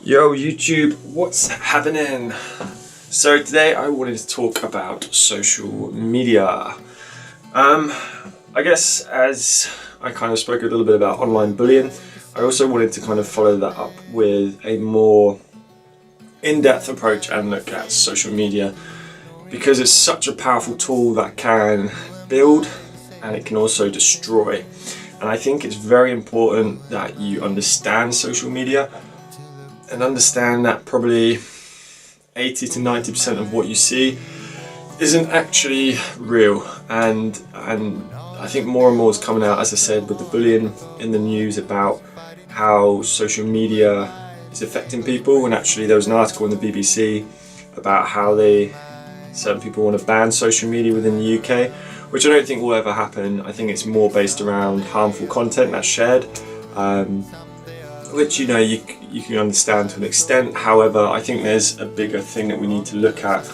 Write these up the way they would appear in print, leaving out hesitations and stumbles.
Yo YouTube, what's happening? So today I wanted to talk about social media. I guess as I kind of spoke a little bit about online bullying, I also wanted to kind of follow that up with a more in-depth approach and look at social media, because it's such a powerful tool that can build and it can also destroy. And I think it's very important that you understand social media and understand that probably 80 to 90% of what you see isn't actually real. And I think more and more is coming out, as I said, with the bullying in the news about how social media is affecting people. And actually there was an article in the BBC about how certain people want to ban social media within the UK, which I don't think will ever happen. I think it's more based around harmful content that's shared, which you can understand to an extent. However, I think there's a bigger thing that we need to look at,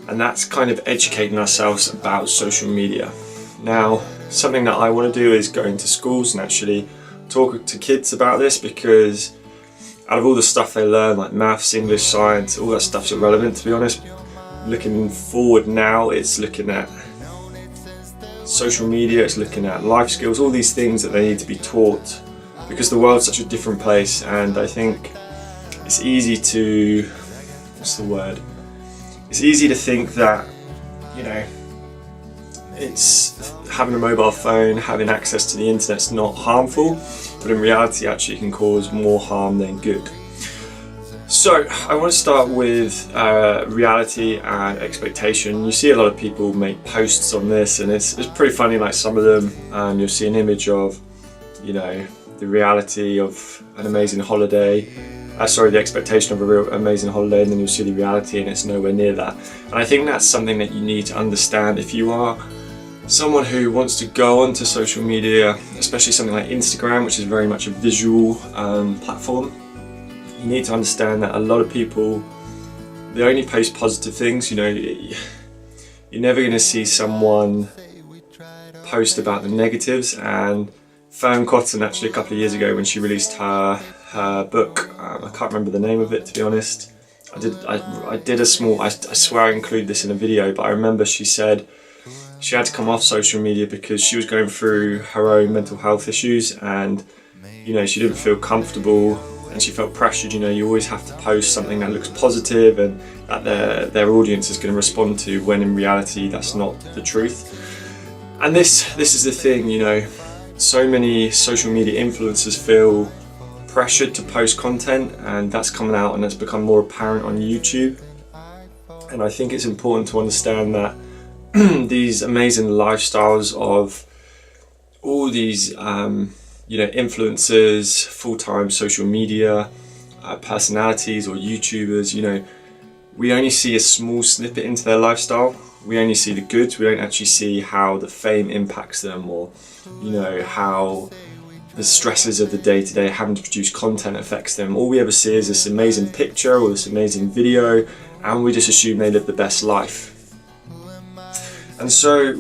and that's kind of educating ourselves about social media. Now, something that I want to do is go into schools and actually talk to kids about this, because out of all the stuff they learn, like maths, English, science, all that stuff's irrelevant, to be honest. Looking forward now, it's looking at social media, it's looking at life skills, all these things that they need to be taught, because the world's such a different place. And I think it's easy to, It's easy to think that, it's having a mobile phone, having access to the internet's not harmful, but in reality actually it can cause more harm than good. So I want to start with reality and expectation. You see a lot of people make posts on this, and it's pretty funny. Like some of them, you'll see an image of, the reality of an amazing holiday. The expectation of a real amazing holiday, and then you'll see the reality, and it's nowhere near that. And I think that's something that you need to understand if you are someone who wants to go onto social media, especially something like Instagram, which is very much a visual platform. You need to understand that a lot of people, they only post positive things. You're never going to see someone post about the negatives. And Fern Cotton, actually a couple of years ago when she released her book, I can't remember the name of it, to be honest. I did a small, I swear I include this in a video, but I remember she said she had to come off social media because she was going through her own mental health issues, and she didn't feel comfortable. And she felt pressured. You always have to post something that looks positive and that their audience is going to respond to, when in reality that's not the truth. And this is the thing, so many social media influencers feel pressured to post content, and that's coming out and that's become more apparent on YouTube. And I think it's important to understand that these amazing lifestyles of all these influencers, full-time social media personalities or YouTubers, we only see a small snippet into their lifestyle. We only see the goods. We don't actually see how the fame impacts them, or how the stresses of the day-to-day having to produce content affects them. All we ever see is this amazing picture or this amazing video, and we just assume they live the best life. And so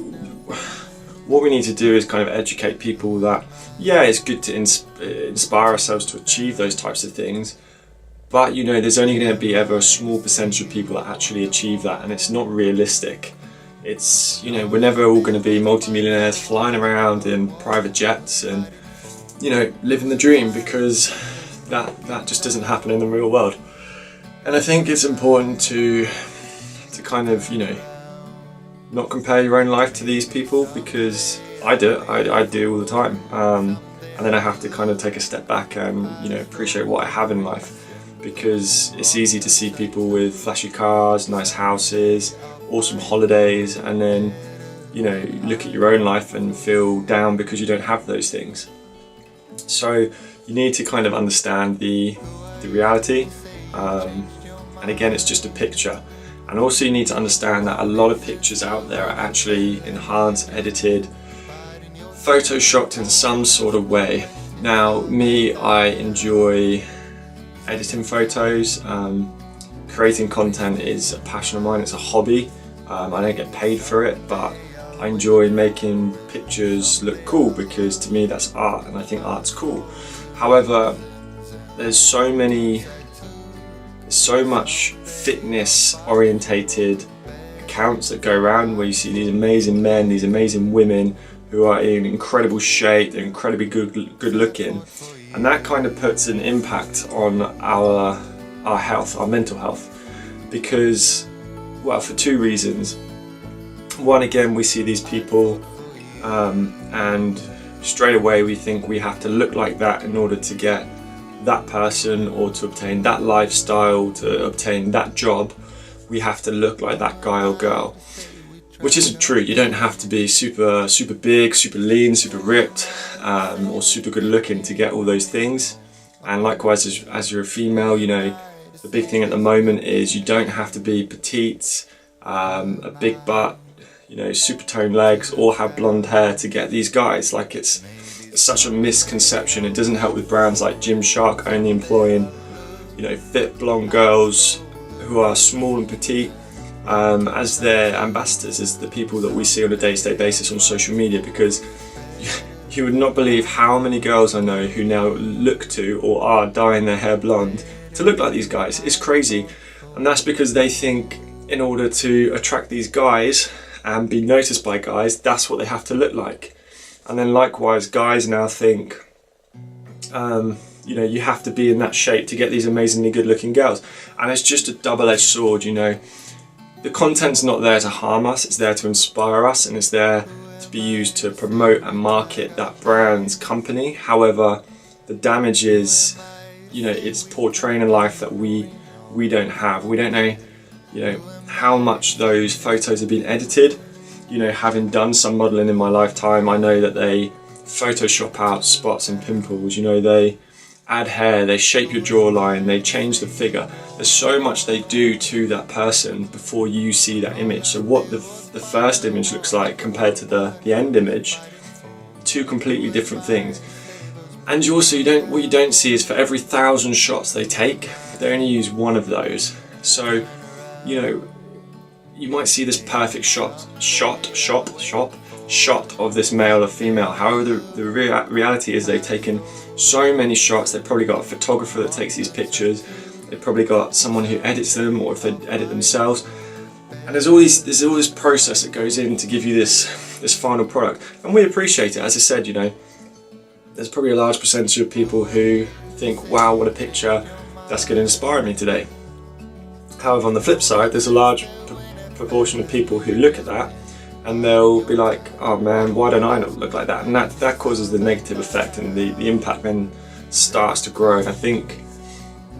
what we need to do is kind of educate people that, yeah, it's good to inspire ourselves to achieve those types of things, but there's only going to be ever a small percentage of people that actually achieve that, and it's not realistic. It's, we're never all going to be multimillionaires flying around in private jets and, living the dream, because that just doesn't happen in the real world. And I think it's important to kind of, not compare your own life to these people, because I do all the time, and then I have to kind of take a step back and appreciate what I have in life, because it's easy to see people with flashy cars, nice houses, awesome holidays, and then look at your own life and feel down because you don't have those things. So you need to kind of understand the reality, and again, it's just a picture. And also you need to understand that a lot of pictures out there are actually enhanced, edited, photoshopped in some sort of way. Now, me, I enjoy editing photos. Creating content is a passion of mine, it's a hobby. I don't get paid for it, but I enjoy making pictures look cool, because to me that's art, and I think art's cool. However, there's so many there's so much fitness orientated accounts that go around where you see these amazing men, these amazing women who are in incredible shape, they're incredibly good looking, and that kind of puts an impact on our health, our mental health, because, well, for two reasons. One, again, we see these people and straight away we think we have to look like that in order to get that person or to obtain that lifestyle, to obtain that job. We have to look like that guy or girl, which isn't true. You don't have to be super big, super lean, super ripped, or super good looking to get all those things. And likewise, as you're a female, you know, the big thing at the moment is you don't have to be petite, a big butt, you know, super toned legs, or have blonde hair to get these guys. Like, it's such a misconception. It doesn't help with brands like Gymshark only employing, you know, fit blonde girls who are small and petite as their ambassadors, as the people that we see on a day-to-day basis on social media, because you would not believe how many girls I know who now look to or are dyeing their hair blonde to look like these guys. It's crazy, and that's because they think in order to attract these guys and be noticed by guys, that's what they have to look like. And then likewise, guys now think, you know, you have to be in that shape to get these amazingly good looking girls. And it's just a double-edged sword, you know. The content's not there to harm us, it's there to inspire us, and it's there to be used to promote and market that brand's company. However, the damage is, you know, it's portraying a life that we don't have. We don't know, you know, how much those photos have been edited. You know, having done some modelling in my lifetime, I know that they Photoshop out spots and pimples, you know, they add hair, they shape your jawline, they change the figure. There's so much they do to that person before you see that image. So what the first image looks like compared to the end image, two completely different things. And you also, what you don't see is for every 1,000 shots they take, they only use one of those. So, you know, you might see this perfect shot of this male or female. However, the reality is they've taken so many shots. They've probably got a photographer that takes these pictures. They've probably got someone who edits them, or if they edit themselves. And there's all this process that goes in to give you this final product. And we appreciate it. As I said, you know, there's probably a large percentage of people who think, wow, what a picture, that's going to inspire me today. However, on the flip side, there's a large proportion of people who look at that and they'll be like, oh man, why don't I not look like that? And that causes the negative effect, and the impact then starts to grow. And I think,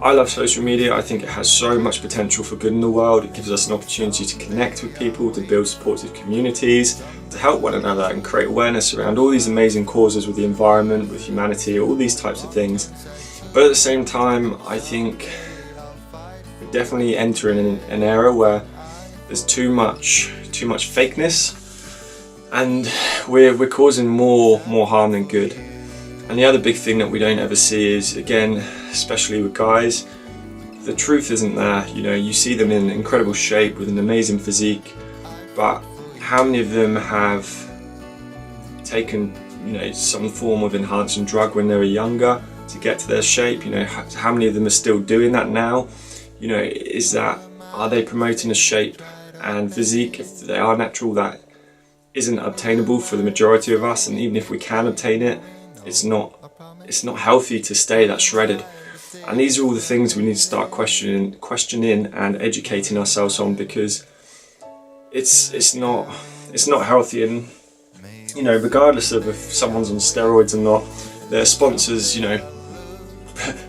I love social media. I think it has so much potential for good in the world. It gives us an opportunity to connect with people, to build supportive communities, to help one another and create awareness around all these amazing causes with the environment, with humanity, all these types of things. But at the same time, I think we're definitely entering an era where there's too much fakeness, and we're causing more harm than good. And the other big thing that we don't ever see is, again, especially with guys, the truth isn't there. You know, you see them in incredible shape with an amazing physique, but how many of them have taken, you know, some form of enhancing drug when they were younger to get to their shape? You know, how many of them are still doing that now? You know, are they promoting a shape and physique, if they are natural, that isn't obtainable for the majority of us? And even if we can obtain it, it's not healthy to stay that shredded. And these are all the things we need to start questioning and educating ourselves on, because it's not healthy. And, you know, regardless of if someone's on steroids or not, their sponsors, you know,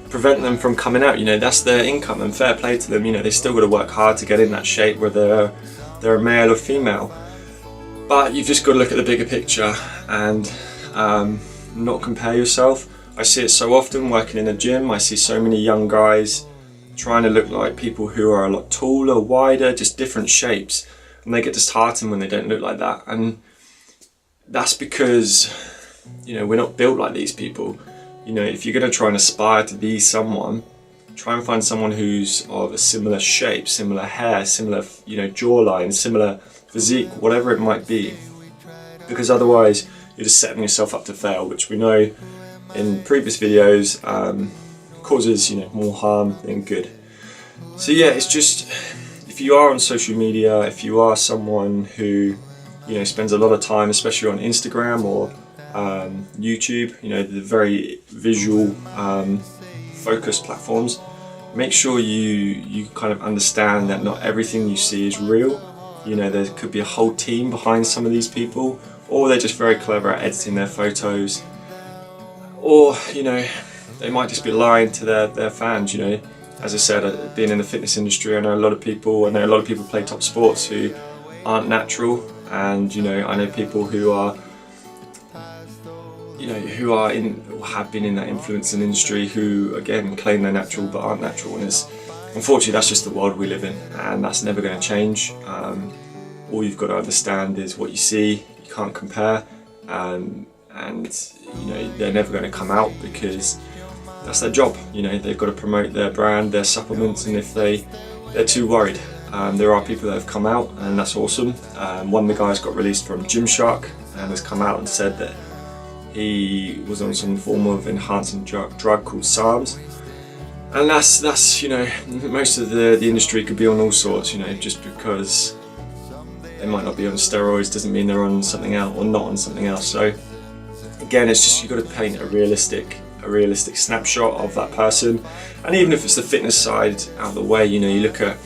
prevent them from coming out. You know, that's their income, and fair play to them. You know, they still got to work hard to get in that shape, whether they're a male or female. But you've just got to look at the bigger picture and not compare yourself. I see it so often working in a gym. I see so many young guys trying to look like people who are a lot taller, wider, just different shapes, and they get disheartened when they don't look like that. And that's because, you know, we're not built like these people. You know, if you're going to try and aspire to be someone, try and find someone who's of a similar shape, similar hair, similar, you know, jawline, similar physique, whatever it might be. Because otherwise, you're just setting yourself up to fail, which we know in previous videos causes, you know, more harm than good. So yeah, it's just, if you are on social media, if you are someone who, you know, spends a lot of time, especially on Instagram or YouTube, you know, the very visual focused platforms, make sure you kind of understand that not everything you see is real. You know, there could be a whole team behind some of these people, or they're just very clever at editing their photos, or, you know, they might just be lying to their fans. You know, as I said, being in the fitness industry, I know a lot of people play top sports who aren't natural, and, you know, I know people who are, you know, have been in that influencing industry who, again, claim they're natural but aren't natural. And unfortunately, that's just the world we live in, and that's never going to change. All you've got to understand is what you see. You can't compare, and you know, they're never going to come out because that's their job. You know, they've got to promote their brand, their supplements, and if they're too worried. There are people that have come out, and that's awesome. One of the guys got released from Gymshark and has come out and said that he was on some form of enhancing drug called SARMs. And that's, you know, most of the industry could be on all sorts, you know, just because they might not be on steroids doesn't mean they're on something else or not on something else. So again, it's just, you've got to paint a realistic snapshot of that person. And even if it's the fitness side out of the way, you know, you look at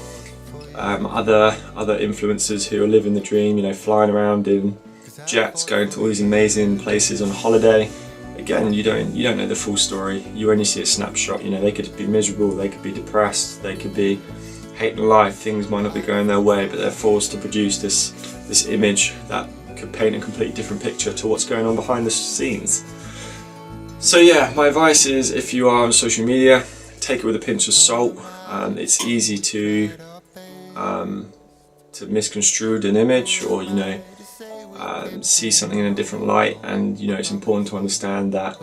other influencers who are living the dream, you know, flying around in jets, going to all these amazing places on holiday. Again, you don't know the full story. You only see a snapshot. You know, they could be miserable, they could be depressed, they could be hating life, things might not be going their way, but they're forced to produce this image that could paint a completely different picture to what's going on behind the scenes. So yeah, my advice is, if you are on social media, take it with a pinch of salt. It's easy to misconstrue an image, or, you know, see something in a different light, and, you know, it's important to understand that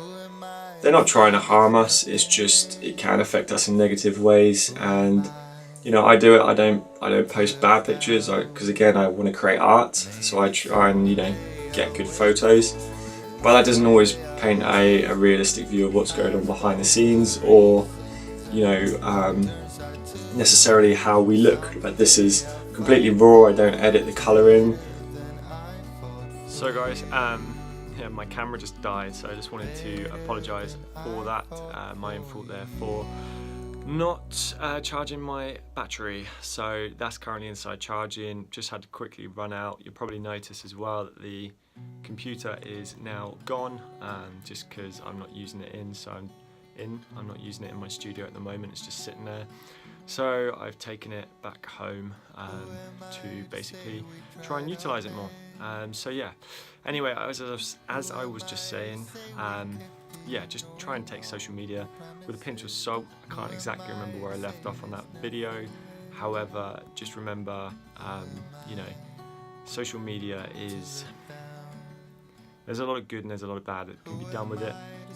they're not trying to harm us. It's just, it can affect us in negative ways. And, you know, I do it. I don't post bad pictures because, again, I want to create art, so I try and, you know, get good photos, but that doesn't always paint a realistic view of what's going on behind the scenes, or, you know, necessarily how we look. Like, this is completely raw. I don't edit the colour in. So guys, yeah, my camera just died, so I just wanted to apologise for that. My own fault there for not charging my battery. So that's currently inside charging. Just had to quickly run out. You'll probably notice as well that the computer is now gone, just because I'm not using it I'm not using it in my studio at the moment. It's just sitting there. So I've taken it back home to basically try and utilise it more. So yeah, anyway, as I was just saying, yeah, just try and take social media with a pinch of salt. I can't exactly remember where I left off on that video. However, just remember, you know, social media there's a lot of good and there's a lot of bad that can be done with it,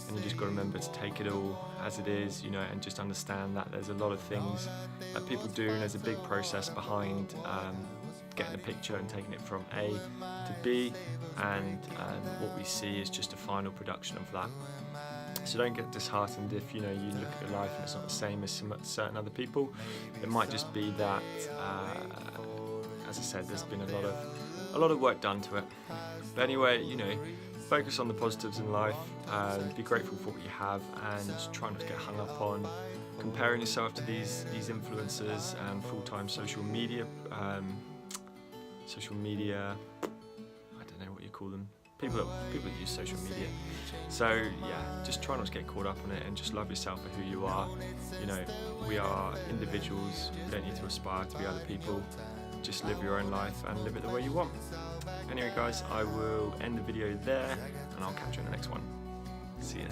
and you just got to remember to take it all as it is, you know, and just understand that there's a lot of things that people do, and there's a big process behind getting a picture and taking it from A to B, and what we see is just a final production of that. So don't get disheartened if, you know, you look at your life and it's not the same as certain other people. It might just be that, as I said, there's been a lot of work done to it. But anyway, you know, focus on the positives in life, be grateful for what you have, and try not to get hung up on comparing yourself to these influencers and full-time social media, I don't know what you call them, people that use social media. So yeah, just try not to get caught up on it, and just love yourself for who you are. You know, we are individuals, we don't need to aspire to be other people. Just live your own life and live it the way you want. Anyway guys, I will end the video there, and I'll catch you in the next one. See you.